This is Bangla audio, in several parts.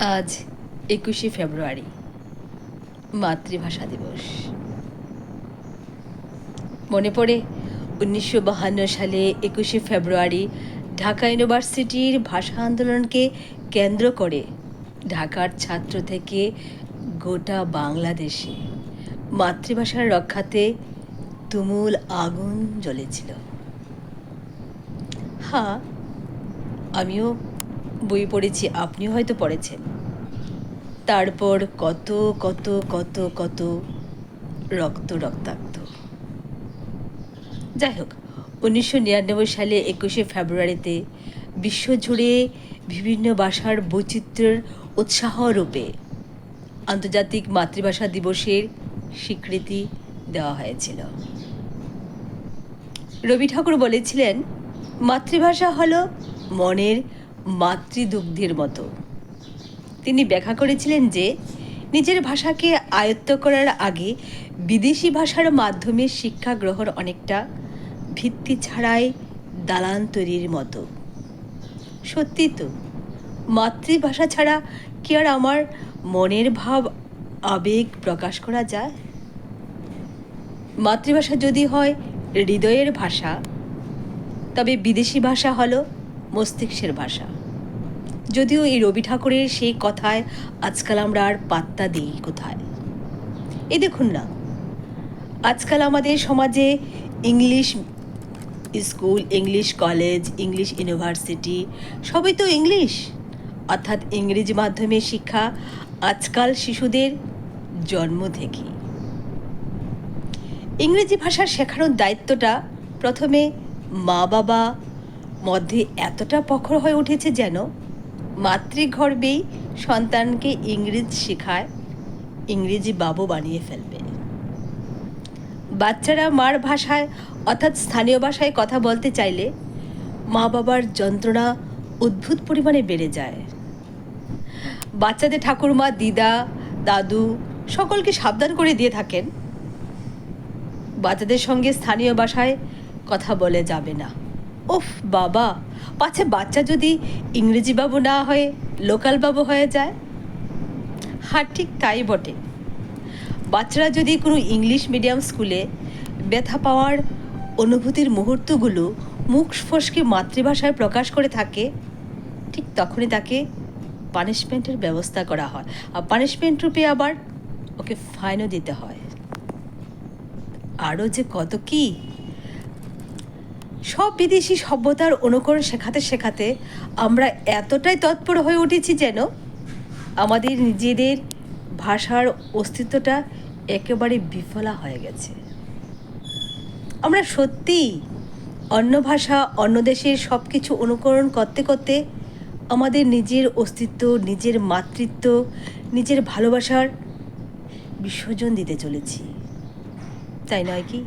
আজ ২১শে ফেব্রুয়ারি, মাতৃভাষা দিবস। মনে পড়ে ১৯৫২ সালে ২১শে ফেব্রুয়ারি ঢাকা ইউনিভার্সিটির ভাষা আন্দোলনকে কেন্দ্র করে ঢাকার ছাত্র থেকে গোটা বাংলাদেশে মাতৃভাষার রক্ষাতে তুমুল আগুন জ্বলেছিল। হ্যাঁ, আমিও বই পড়েছি, আপনিও হয়তো পড়েছেন। তারপর কত কত কত কত রক্তাক্ত। যাই হোক, ১৯৯৯ সালে ২১শে ফেব্রুয়ারিতে বিশ্বজুড়ে বিভিন্ন ভাষার বৈচিত্র্যের উৎসাহরূপে আন্তর্জাতিক মাতৃভাষা দিবসের স্বীকৃতি দেওয়া হয়েছিল। রবি ঠাকুর বলেছিলেন, মাতৃভাষা হল মনের মাতৃদুগ্ধের মতো। তিনি ব্যাখ্যা করেছিলেন যে নিজের ভাষাকে আয়ত্ত করার আগে বিদেশি ভাষার মাধ্যমে শিক্ষা গ্রহণ অনেকটা ভিত্তি ছাড়াই দালান তৈরির মতো। সত্যি তো, মাতৃভাষা ছাড়া কি আর আমার মনের ভাব আবেগ প্রকাশ করা যায়? মাতৃভাষা যদি হয় হৃদয়ের ভাষা, তবে বিদেশি ভাষা হলো মস্তিষ্কের ভাষা। যদিও এই রবি ঠাকুরের সেই কথায় আজকাল আমরা আর পাত্তা দিই কোথায়। এই দেখুন না, আজকাল আমাদের সমাজে English school, English college, English university সবই তো ইংলিশ, অর্থাৎ ইংরেজি মাধ্যমে শিক্ষা আজকাল শিশুদের জন্ম থেকে। ইংরেজি ভাষা শেখানোর দায়িত্বটা প্রথমে মা বাবা মধ্যে এতটা প্রখর হয়ে উঠেছে যেন মাতৃগর্ভেই সন্তানকে ইংরেজি শেখায় ইংরেজি বাবু বানিয়ে ফেলবে। বাচ্চারা মার ভাষায় অর্থাৎ স্থানীয় ভাষায় কথা বলতে চাইলে মা বাবার যন্ত্রণা অদ্ভুত পরিমাণে বেড়ে যায়। বাচ্চাদের ঠাকুরমা, দিদা, দাদু সকলকে সাবধান করে দিয়ে থাকেন, বাচ্চাদের সঙ্গে স্থানীয় ভাষায় কথা বলে যাবে না। ওফ বাবা, পাছে বাচ্চা যদি ইংরেজি বাবু না হয়ে লোকাল বাবু হয়ে যায়। হ্যাঁ, ঠিক তাই বটে। বাচ্চারা যদি কোনো ইংলিশ মিডিয়াম স্কুলে ব্যথা পাওয়ার অনুভূতির মুহূর্তগুলো মুখ ফসকে মাতৃভাষায় প্রকাশ করে থাকে, ঠিক তখনই তাকে পানিশমেন্টের ব্যবস্থা করা হয়, আর পানিশমেন্ট রূপে আবার ওকে ফাইনও দিতে হয়। আরও যে কত কি! সব বিদেশি সভ্যতার অনুকরণ শেখাতে শেখাতে আমরা এতটাই তৎপর হয়ে উঠেছি যেন আমাদের নিজেদের ভাষার অস্তিত্বটা একেবারে বিফলা হয়ে গেছে। আমরা সত্যিই অন্য ভাষা, অন্য দেশের সব কিছু অনুকরণ করতে করতে আমাদের নিজের অস্তিত্ব, নিজের মাতৃত্ব, নিজের ভালোবাসার বিসর্জন দিতে চলেছি, তাই নয় কি?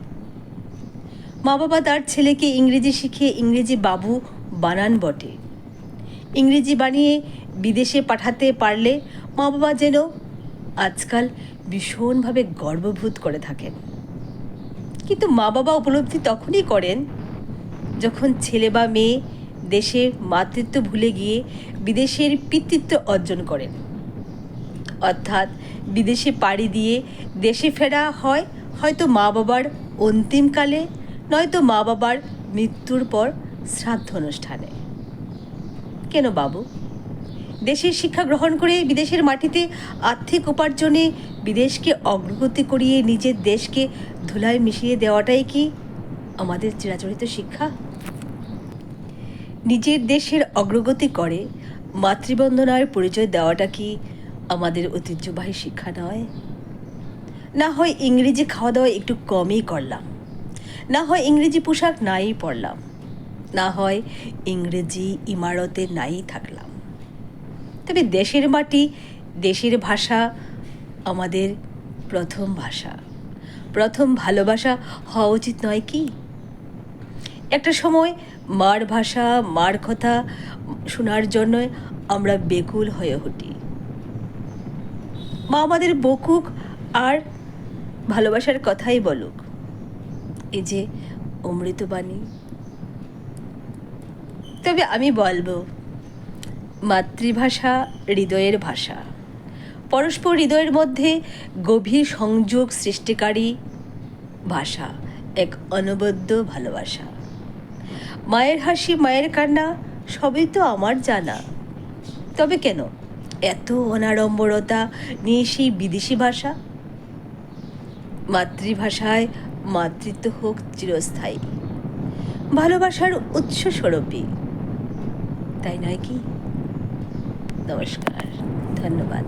মা বাবা তার ছেলেকে ইংরেজি শিখিয়ে ইংরেজি বাবু বানান বটে। ইংরেজি বানিয়ে বিদেশে পাঠাতে পারলে মা বাবা যেন আজকাল ভীষণভাবে গর্ববোধ করে থাকেন। কিন্তু মা বাবা উপলব্ধি তখনই করেন যখন ছেলে বা মেয়ে দেশের মাতৃত্ব ভুলে গিয়ে বিদেশের পিতৃত্ব অর্জন করেন, অর্থাৎ বিদেশে পাড়ি দিয়ে দেশে ফেরা হয় হয়তো মা বাবার অন্তিমকালে, নয়তো মা বাবার মৃত্যুর পর শ্রাদ্ধ অনুষ্ঠানে। কেন বাবু? দেশের শিক্ষা গ্রহণ করে বিদেশের মাটিতে আর্থিক উপার্জনে বিদেশকে অগ্রগতি করিয়ে নিজের দেশকে ধুলায় মিশিয়ে দেওয়াটাই কি আমাদের চিরাচরিত শিক্ষা? নিজের দেশের অগ্রগতি করে মাতৃবন্দনার পরিচয় দেওয়াটা কি আমাদের ঐতিহ্যবাহী শিক্ষা নয়? না হয় ইংরেজি খাওয়া দাওয়া একটু কমই করলাম, না হয় ইংরেজি পোশাক নাই পরলাম, না হয় ইংরেজি ইমারতে নাই থাকলাম, তবে দেশের মাটি, দেশের ভাষা আমাদের প্রথম ভাষা, প্রথম ভালোবাসা হওয়া উচিত নয় কি? একটা সময় মার ভাষা, মার কথা শোনার জন্য আমরা বেকুল হয়ে উঠি। মা আমাদের বকুক আর ভালোবাসার কথাই বলুক, এই যে অমৃতবাণী। তবে আমি বলবো, মাতৃভাষা হৃদয়ের ভাষা, পরস্পর হৃদয়ের মধ্যে গভীর সংযোগ সৃষ্টিকারী ভাষা, এক অনবদ্য ভালোবাসা। মায়ের হাসি, মায়ের কান্না সবই তো আমার জানা, তবে কেন এত অনাড়ম্বরতা নিয়ে সেই বিদেশি ভাষা? মাতৃভাষায় মাতৃত্ব হোক চিরস্থায়ী, ভালোবাসার উৎস স্বরূপী, তাই নয় কি? নমস্কার, ধন্যবাদ।